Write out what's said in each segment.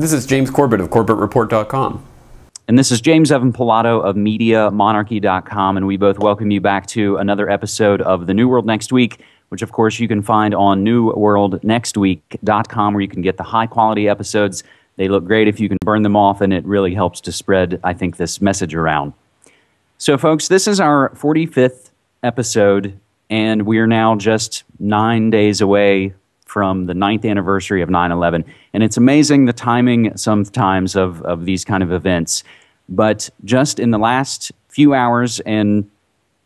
This is James Corbett of CorbettReport.com. And this is James Evan Pilato of MediaMonarchy.com, and we both welcome you back to another episode of The New World Next Week, which of course you can find on newworldnextweek.com, where you can get the high-quality episodes. They look great if you can burn them off, and it really helps to spread, I think, this message around. So, folks, this is our 45th episode, and we are now just 9 days away from the 9th anniversary of 9/11. And it's amazing the timing sometimes of these kind of events. But just in the last few hours, and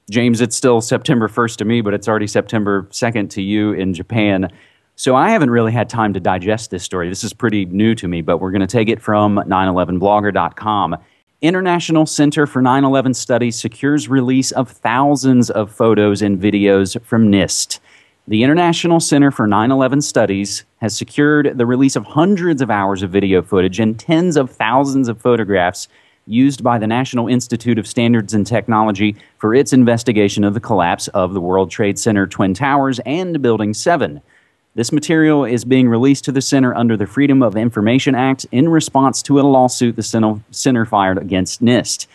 James, it's still September 1st to me, but it's already September 2nd to you in Japan. So I haven't really had time to digest this story. This is pretty new to me, but we're going to take it from 911blogger.com. International Center for 9/11 Studies secures release of thousands of photos and videos from NIST. The International Center for 9/11 Studies has secured the release of hundreds of hours of video footage and tens of thousands of photographs used by the National Institute of Standards and Technology for its investigation of the collapse of the World Trade Center Twin Towers and Building 7. This material is being released to the Center under the Freedom of Information Act in response to a lawsuit the Center filed against NIST.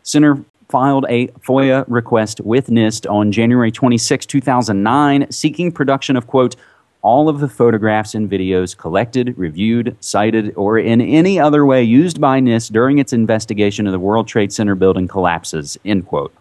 Center filed a FOIA request with NIST on January 26, 2009, seeking production of, quote, all of the photographs and videos collected, reviewed, cited, or in any other way used by NIST during its investigation of the World Trade Center building collapses, end quote.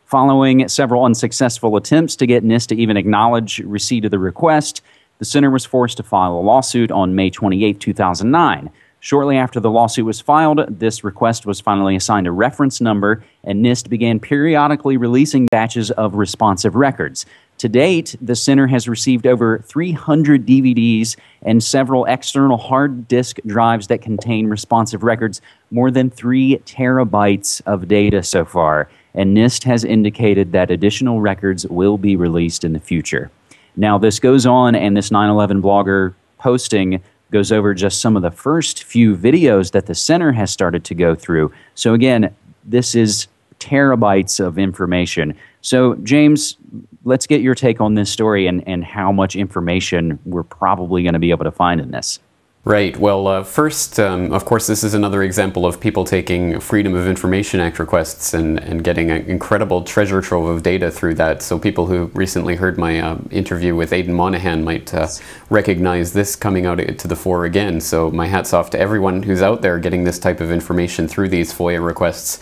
Following several unsuccessful attempts to get NIST to even acknowledge receipt of the request, the Center was forced to file a lawsuit on May 28, 2009. Shortly after the lawsuit was filed, this request was finally assigned a reference number, and NIST began periodically releasing batches of responsive records. To date, the Center has received over 300 DVDs and several external hard disk drives that contain responsive records, more than 3 terabytes of data so far, and NIST has indicated that additional records will be released in the future. Now, this goes on, and this 9/11 blogger posting goes over just some of the first few videos that the Center has started to go through. So again, this is terabytes of information. So James, let's get your take on this story and how much information we're probably going to be able to find in this. Right. Well, first, of course, this is another example of people taking Freedom of Information Act requests and getting an incredible treasure trove of data through that. So people who recently heard my interview with Aidan Monahan might recognize this coming out to the fore again. So my hat's off to everyone who's out there getting this type of information through these FOIA requests.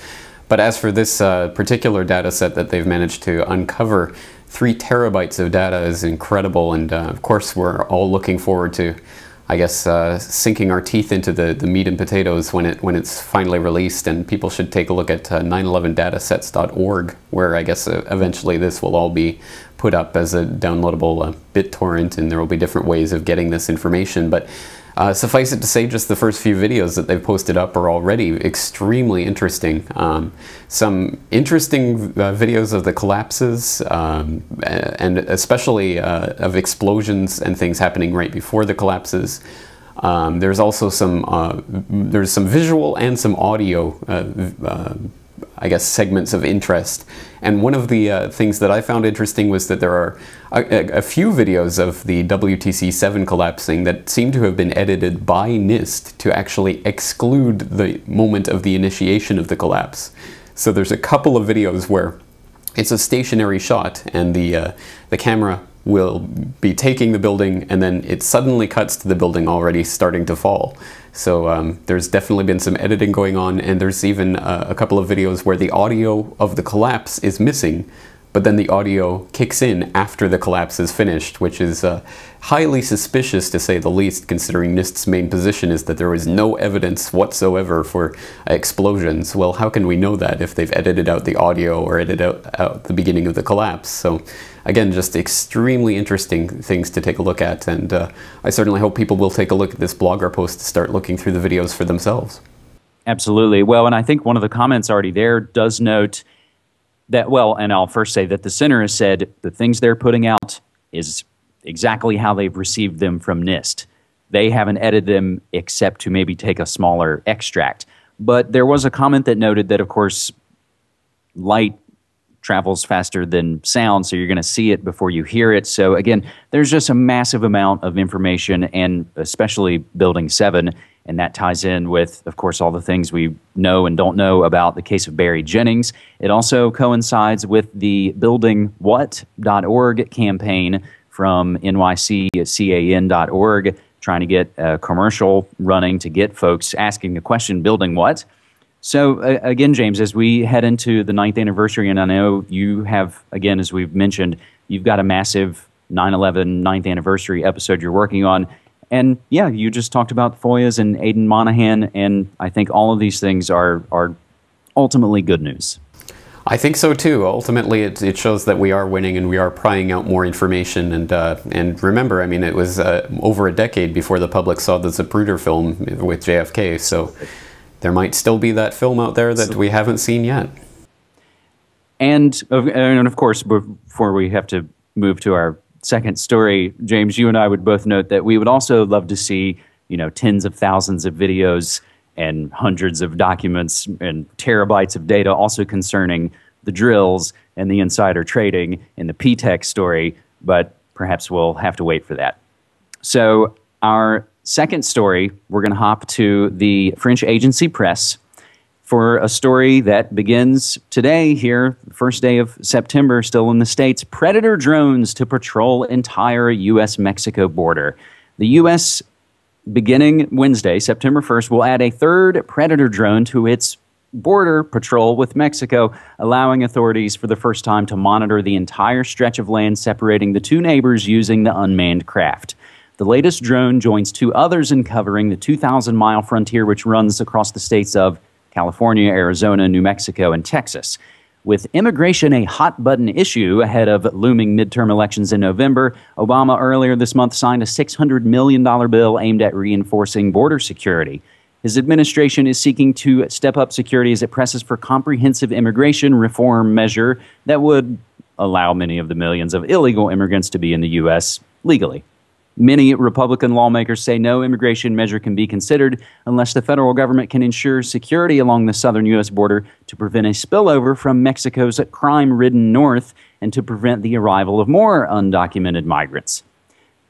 But as for this particular data set that they've managed to uncover, 3 terabytes of data is incredible. And of course, we're all looking forward to, I guess, sinking our teeth into the meat and potatoes when it's finally released, and people should take a look at 911datasets.org, where I guess eventually this will all be put up as a downloadable BitTorrent, and there will be different ways of getting this information. But suffice it to say, just the first few videos that they've posted up are already extremely interesting. Some interesting videos of the collapses, and especially of explosions and things happening right before the collapses. There's also some visual and some audio I guess, segments of interest. And one of the things that I found interesting was that there are a few videos of the WTC-7 collapsing that seem to have been edited by NIST to actually exclude the moment of the initiation of the collapse. So there's a couple of videos where it's a stationary shot and the camera will be taking the building, and then it suddenly cuts to the building already starting to fall. So there's definitely been some editing going on, and there's even a couple of videos where the audio of the collapse is missing, but then the audio kicks in after the collapse is finished, which is highly suspicious to say the least, considering NIST's main position is that there is no evidence whatsoever for explosions. Well, how can we know that if they've edited out the audio or edited out the beginning of the collapse? So again, just extremely interesting things to take a look at, and I certainly hope people will take a look at this blogger post to start looking through the videos for themselves. Absolutely. Well, and I think one of the comments already there does note that, well, and I'll first say that the center has said the things they're putting out is exactly how they've received them from NIST. They haven't edited them except to maybe take a smaller extract. But there was a comment that noted that, of course, light travels faster than sound, so you're going to see it before you hear it. So again, there's just a massive amount of information, and especially Building 7 And that ties in with, of course, all the things we know and don't know about the case of Barry Jennings. It also coincides with the buildingwhat.org campaign from nyccan.org, trying to get a commercial running to get folks asking the question, building what? So again, James, as we head into the 9th anniversary, and I know you have, again, as we've mentioned, you've got a massive 9/11 9th anniversary episode you're working on. And yeah, you just talked about FOIAs and Aidan Monahan, and I think all of these things are ultimately good news. I think so too. Ultimately, it shows that we are winning and we are prying out more information. And remember, I mean, it was over a decade before the public saw the Zapruder film with JFK. So there might still be that film out there that we haven't seen yet. And of course, before we have to move to our second story, James, you and I would both note that we would also love to see, tens of thousands of videos and hundreds of documents and terabytes of data also concerning the drills and the insider trading and the P-Tech story, but perhaps we'll have to wait for that. So our second story, we're going to hop to the French agency Press for a story that begins today here, first day of September, still in the States. Predator drones to patrol entire U.S.-Mexico border. The U.S., beginning Wednesday, September 1st, will add a third Predator drone to its border patrol with Mexico, allowing authorities for the first time to monitor the entire stretch of land separating the two neighbors using the unmanned craft. The latest drone joins two others in covering the 2,000-mile frontier, which runs across the states of California, Arizona, New Mexico, and Texas. With immigration a hot-button issue ahead of looming midterm elections in November, Obama earlier this month signed a $600 million bill aimed at reinforcing border security. His administration is seeking to step up security as it presses for comprehensive immigration reform measure that would allow many of the millions of illegal immigrants to be in the U.S. legally. Many Republican lawmakers say no immigration measure can be considered unless the federal government can ensure security along the southern U.S. border to prevent a spillover from Mexico's crime-ridden north and to prevent the arrival of more undocumented migrants.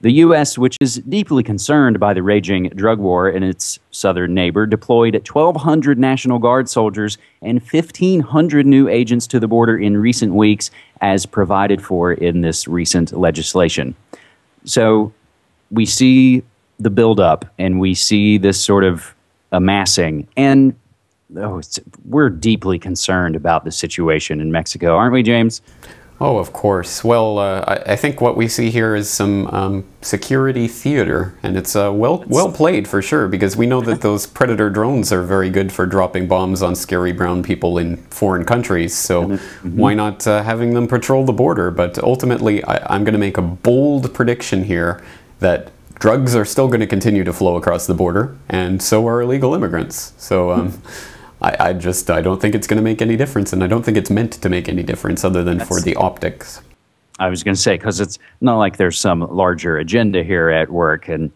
The U.S., which is deeply concerned by the raging drug war in its southern neighbor, deployed 1,200 National Guard soldiers and 1,500 new agents to the border in recent weeks, as provided for in this recent legislation. So we see the buildup, and we see this sort of amassing, and we're deeply concerned about the situation in Mexico, aren't we, James? Oh, of course. Well, I think what we see here is some security theater, and it's well played for sure, because we know that those Predator drones are very good for dropping bombs on scary brown people in foreign countries, so why not having them patrol the border? But ultimately, I'm going to make a bold prediction here that drugs are still going to continue to flow across the border, and so are illegal immigrants. So I don't think it's going to make any difference, and I don't think it's meant to make any difference other than for the optics. I was going to say, because it's not like there's some larger agenda here at work, and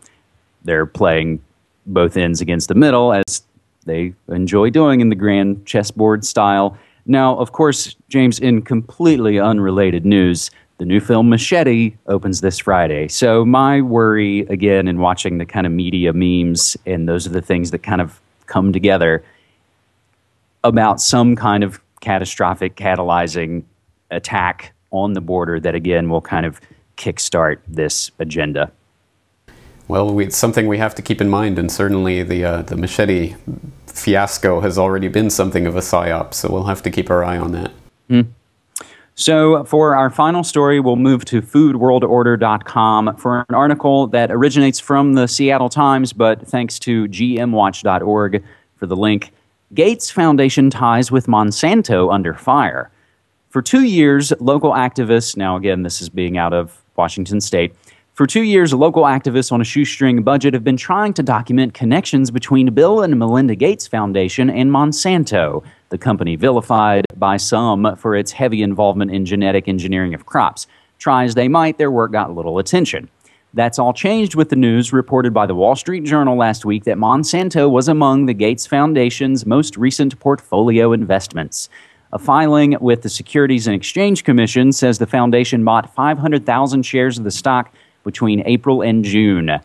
they're playing both ends against the middle, as they enjoy doing in the grand chessboard style. Now, of course, James, in completely unrelated news, the new film Machete opens this Friday. So my worry, again, in watching the kind of media memes, and those are the things that kind of come together, about some kind of catastrophic catalyzing attack on the border that, again, will kind of kickstart this agenda. Well, it's something we have to keep in mind, and certainly the Machete fiasco has already been something of a psyop, so we'll have to keep our eye on that. So for our final story, we'll move to foodworldorder.com for an article that originates from the Seattle Times, but thanks to gmwatch.org for the link. Gates Foundation ties with Monsanto under fire. For 2 years, local activists, now again, this is being out of Washington State, for 2 years, local activists on a shoestring budget have been trying to document connections between Bill and Melinda Gates Foundation and Monsanto, the company vilified by some for its heavy involvement in genetic engineering of crops. Try as they might, their work got little attention. That's all changed with the news reported by the Wall Street Journal last week that Monsanto was among the Gates Foundation's most recent portfolio investments. A filing with the Securities and Exchange Commission says the foundation bought 500,000 shares of the stock between April and June.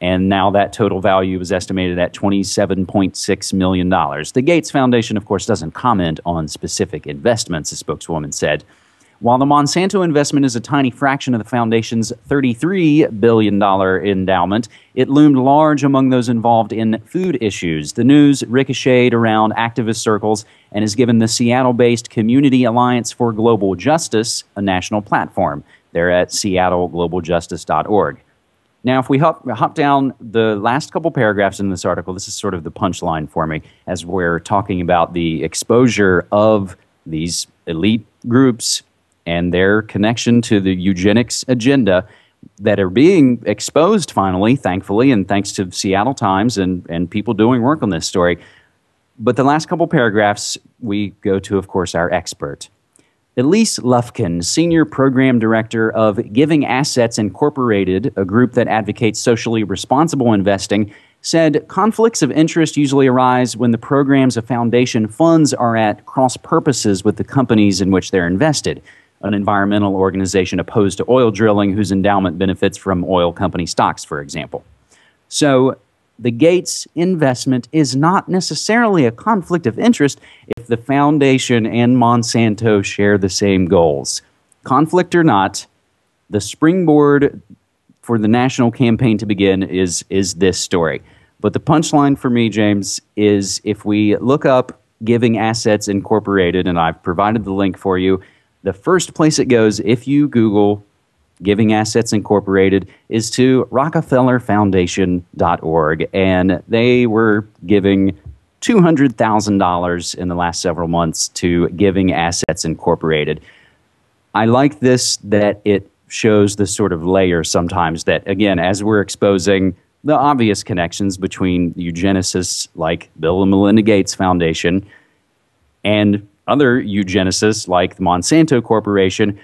And now that total value is estimated at $27.6 million. The Gates Foundation, of course, doesn't comment on specific investments, a spokeswoman said. While the Monsanto investment is a tiny fraction of the foundation's $33 billion endowment, it loomed large among those involved in food issues. The news ricocheted around activist circles and has given the Seattle-based Community Alliance for Global Justice a national platform. They're at seattleglobaljustice.org. Now, if we hop down the last couple paragraphs in this article, this is sort of the punchline for me, as we're talking about the exposure of these elite groups and their connection to the eugenics agenda that are being exposed finally, thankfully, and thanks to Seattle Times and people doing work on this story. But the last couple paragraphs, we go to, of course, our expert. Elise Lufkin, Senior Program Director of Giving Assets Incorporated, a group that advocates socially responsible investing, said conflicts of interest usually arise when the programs a foundation funds are at cross purposes with the companies in which they're invested. An environmental organization opposed to oil drilling whose endowment benefits from oil company stocks, for example. So the Gates investment is not necessarily a conflict of interest if the foundation and Monsanto share the same goals. Conflict or not, the springboard for the national campaign to begin is this story. But the punchline for me, James, is if we look up Giving Assets Incorporated, and I've provided the link for you, the first place it goes, if you Google Giving Assets Incorporated, is to rockefellerfoundation.org, and they were giving $200,000 in the last several months to Giving Assets Incorporated. I like this, that it shows the sort of layer sometimes that, again, as we're exposing the obvious connections between eugenicists like Bill and Melinda Gates Foundation and other eugenicists like the Monsanto Corporation,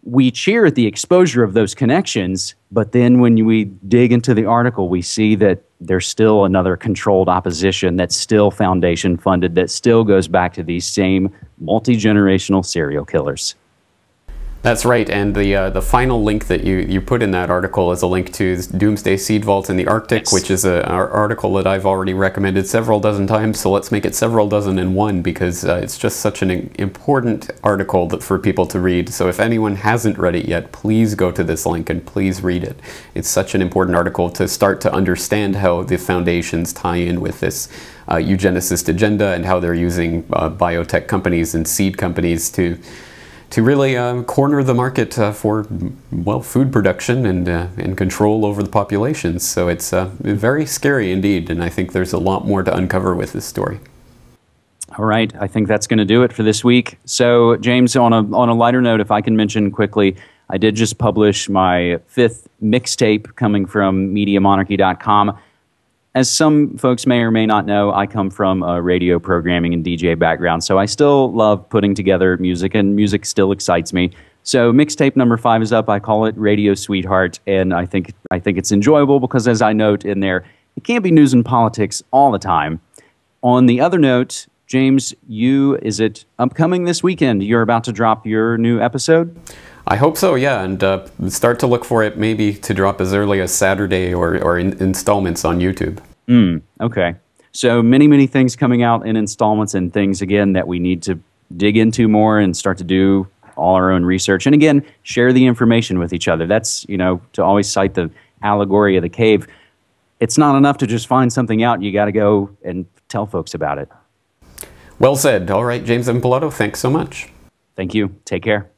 we cheer at the exposure of those connections, but then when we dig into the article, we see that there's still another controlled opposition that's still foundation funded, that still goes back to these same multi-generational serial killers. That's right, and the final link that you put in that article is a link to Doomsday Seed Vault in the Arctic, yes, which is an article that I've already recommended several dozen times, so let's make it several dozen in one, because it's just such an important article for people to read. So if anyone hasn't read it yet, please go to this link and please read it. It's such an important article to start to understand how the foundations tie in with this eugenicist agenda and how they're using biotech companies and seed companies to really corner the market for, well, food production and control over the populations. So it's very scary indeed, and I think there's a lot more to uncover with this story. All right, I think that's going to do it for this week. So, James, on a lighter note, if I can mention quickly, I did just publish my 5th mixtape coming from MediaMonarchy.com. As some folks may or may not know, I come from a radio programming and DJ background, so I still love putting together music, and music still excites me. So mixtape number 5 is up. I call it Radio Sweetheart, and I think it's enjoyable because, as I note in there, it can't be news and politics all the time. On the other note, James, is it upcoming this weekend? You're about to drop your new episode? I hope so, yeah, and start to look for it maybe to drop as early as Saturday or in installments on YouTube. Okay. So many things coming out in installments, and things, again, that we need to dig into more and start to do all our own research. And again, share the information with each other. That's, to always cite the allegory of the cave. It's not enough to just find something out. You got to go and tell folks about it. Well said. All right, James M. Pilato, thanks so much. Thank you. Take care.